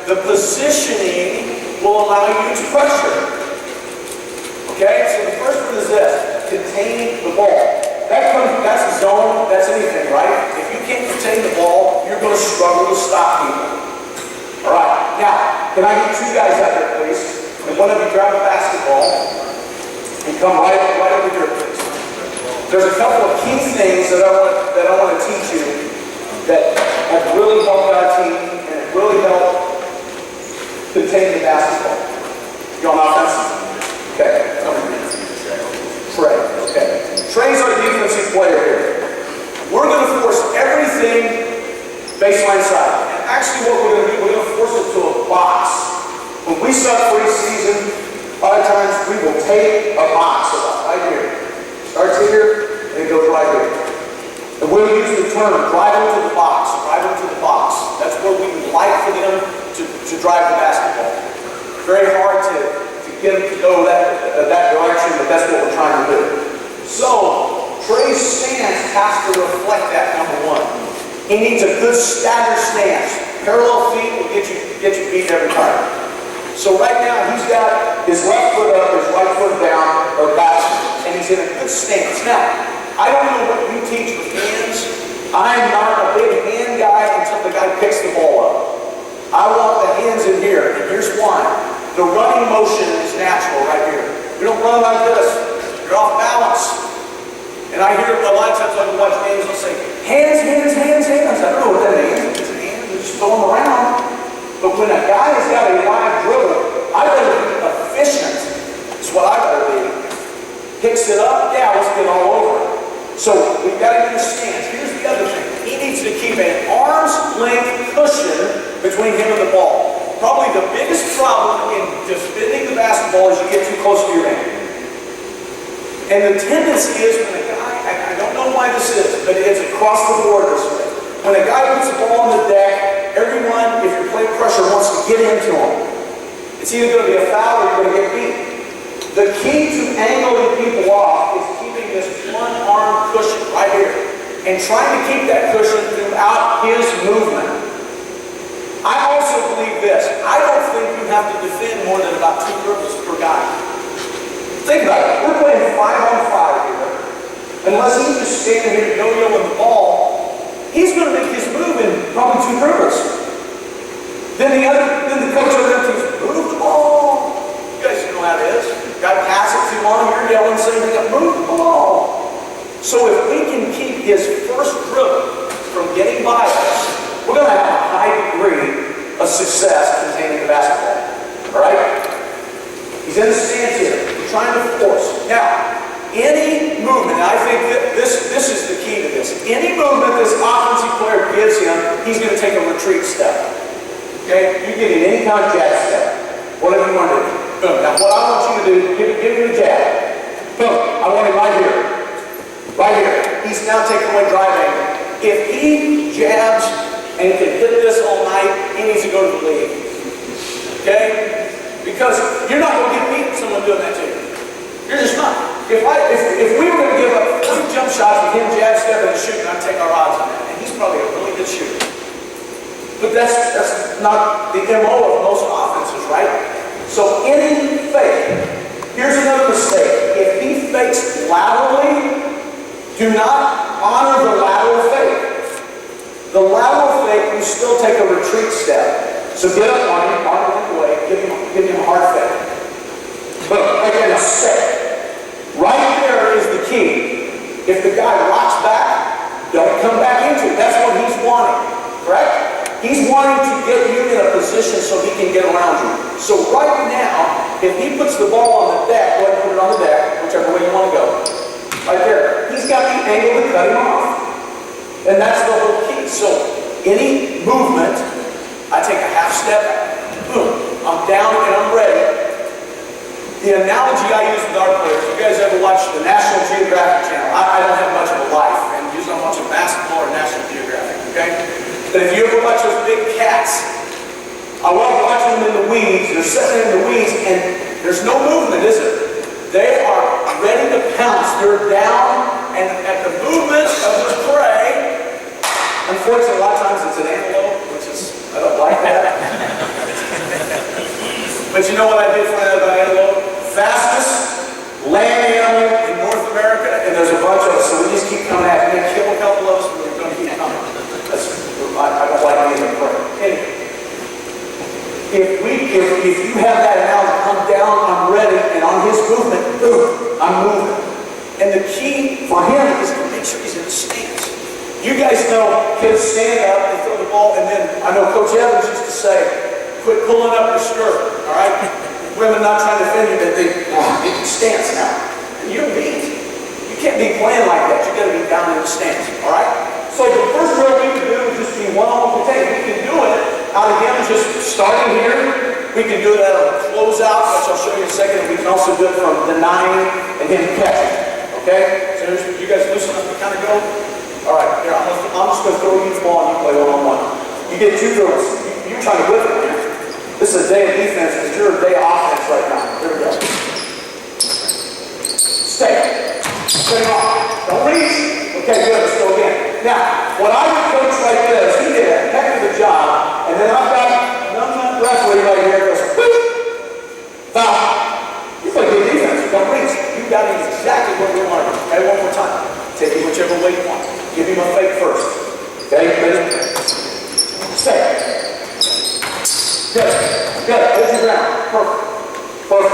the positioning will allow you to pressure. Okay, so the first one is this, containing the ball. That's a zone, that's anything, right? If you can't contain the ball, you're going to struggle to stop people. All right, now, can I get two guys out there, please? And one of you grab a basketball and come right over here, please. There's a couple of key things that I want to teach you that have really helped our team and have really helped contain the basketball. You on offense? Okay. Trey. Okay. Trey's our defensive player here. We're going to force everything baseline side. And actually what we're going to do, we're going to force it to a box. When we start preseason, a lot of times we will take a box right here. Starts here, and it goes right here. And we'll use the term, drive them to the box, drive them to the box. That's where we would like for them to drive the basketball. Very hard to get them to go that direction, but that's what we're trying to do. So, Trey's stance has to reflect that, number one. He needs a good stagger stance. Parallel feet will get you beat every time. So right now, he's got his left foot up, his right foot down, or back, and he's in a good stance. Now, I don't know what you teach with hands. I'm not a big hand guy until the guy picks the ball up. I want the hands in here, and here's why. The running motion is natural right here. We don't run like this. You're off balance. And I hear a lot of times when I watch games, they'll say, hands, hands, hands, hands. I don't know what that means. It's hands. They're just throwing them around. But when a guy has got a live dribble, I better be efficient. That's what I better be. Picks it up, yeah, let's get all over it. So we've got to get a stance. Here's the other thing. He needs to keep an arm's length cushion between him and the ball. Probably the biggest problem in defending the basketball is you get too close to your hand. And the tendency is when a guy, I don't know why this is, but it's across the board this way. When a guy puts the ball on the deck, everyone, if you're playing pressure, wants to get into him. It's either going to be a foul or you're going to get beat. The key to angling people off is keeping this one arm cushion right here and trying to keep that cushion throughout his movement. I also believe this. I don't think you have to defend more than about 2 dribbles per guy. Think about it. We're playing 5-on-5 here. Unless he's just standing here yo-yoing the ball, he's going to make his move in probably 2 dribbles. Then the coach over there says, move the ball. You guys know how it is. Got to pass it too long, you're yelling, saying, move the ball. So if we can keep his first dribble from getting by us, we're going to have a high degree of success containing the basketball. All right? He's in the stance here. We're trying to force. Now, any movement, and I think that this is the key to this. Any movement this offensive player gives him, he's going to take a retreat step. Okay? You give him any kind of jab step. Whatever you want to do. Boom. Now, what I want you to do, give him the jab. Boom. I want him right here. Right here. He's now taking away drive angle. If he jabs and can hit this all night, he needs to go to the league. Okay? Because you're not going to get beat with someone doing that to you. You're just not. If we were going to give up 3 jump shots with him jab stepping and shooting, I'd take our odds on that. And he's probably a really good shooter. But that's not the MO of most offenses, right? So any fake, here's another mistake. If he fakes laterally, do not honor the lateral fake. The lateral fake, you still take a retreat step. So get up on him, arm length away, give him a hard fake. Boom, right there, now set. Right there is the key. If the guy rocks back, don't come back into it. That's what he's wanting, correct? He's wanting to get you in a position so he can get around you. So right now, if he puts the ball on the deck, go ahead and put it on the deck, whichever way you want to go. Right there. He's got the angle to cut him off. And that's the whole key. So any movement, I take a half step, boom, I'm down and I'm ready. The analogy I use with our players, you guys ever watch the National Geographic channel? I don't have much of a life, and usually I'm watching basketball or National Geographic, okay? But if you ever watch those big cats, I love watching them in the weeds. They're sitting in the weeds, and there's no movement, is there? They are ready to pounce. They're down, and at the movement of the prey, unfortunately, a lot of times it's an antelope, which is, I don't like that. But you know what I did find out about antelope? Fastest land animal in North America, and there's a bunch of us, so we just keep coming at it. They kill a couple of us, but we're going to keep coming. I don't like being a prey. Anyway, if you have that animal come down, I'm ready, and on his movement, boom, I'm moving. And the key for him is to make sure he's in a stance. You guys know kids stand up and throw the ball, and then I know Coach Evans used to say, quit pulling up your skirt, all right? Women not trying to offend you, but they can stance now. And you don't need it. You can't be playing like that. You got to be down in the stance, all right? So the first drill we can do is just be one-on-one contain. We can do it out of him just starting here. We can do it out of a closeout, which I'll show you in a second. We can also do it from denying and him catching. Okay? So you guys loosen up and kind of go. All right, here, I'm just going to throw you the ball and you play one-on-one. You get two drills. You're trying to whip it here. This is a day of defense. It's your day of offense right now. Here we go. Stay. Stay off. Don't reach. Okay, good. Let's go again. Now, what I would coach right there is he did a heck of a job, and then I've got nut referee right here goes, whoop! Foul. You play good defense. Don't reach. You got it exactly what we want to do. Okay, one more time. Take it whichever way you want. Give him a fake first. Okay, ready? Stay. Good. Good. Hold your ground. Perfect. Perfect.